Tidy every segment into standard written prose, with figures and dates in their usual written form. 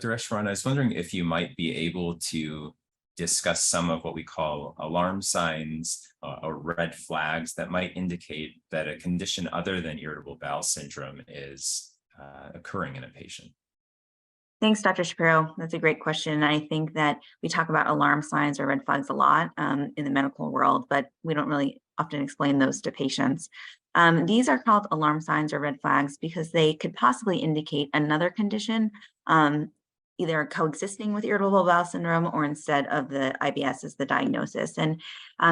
Dr. Eswaran, I was wondering if you might be able to discuss some of what we call alarm signs or red flags that might indicate that a condition other than irritable bowel syndrome is occurring in a patient. Thanks, Dr. Shapiro. That's a great question. I think that we talk about alarm signs or red flags a lot in the medical world, but we don't really often explain those to patients. These are called alarm signs or red flags because they could possibly indicate another condition, either coexisting with irritable bowel syndrome or instead of the IBS as the diagnosis. And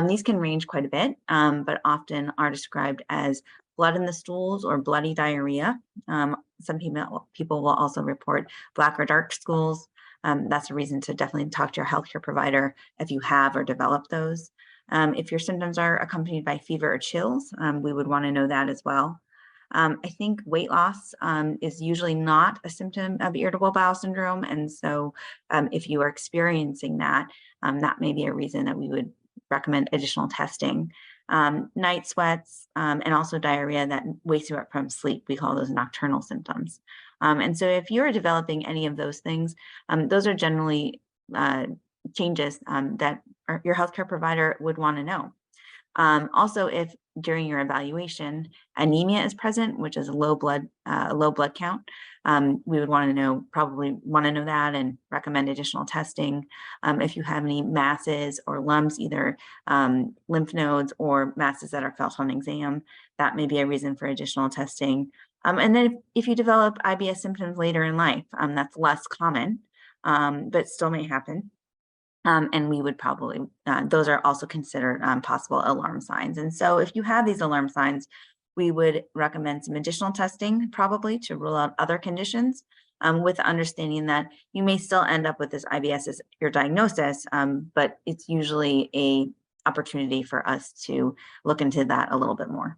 these can range quite a bit, but often are described as blood in the stools or bloody diarrhea. Some people will also report black or dark stools. That's a reason to definitely talk to your healthcare provider if you have or developed those. If your symptoms are accompanied by fever or chills, we would want to know that as well. I think weight loss is usually not a symptom of irritable bowel syndrome. And so if you are experiencing that, that may be a reason that we would recommend additional testing. Night sweats and also diarrhea that wakes you up from sleep. We call those nocturnal symptoms. And so if you're developing any of those things, those are generally changes that your healthcare provider would want to know. Also, if during your evaluation anemia is present, which is a low blood count, we would probably want to know that and recommend additional testing. If you have any masses or lumps, either lymph nodes or masses that are felt on exam, that may be a reason for additional testing. And then if you develop IBS symptoms later in life, that's less common, but still may happen. And we would probably, those are also considered possible alarm signs. And so if you have these alarm signs, we would recommend some additional testing probably to rule out other conditions with the understanding that you may still end up with this IBS as your diagnosis, but it's usually an opportunity for us to look into that a little bit more.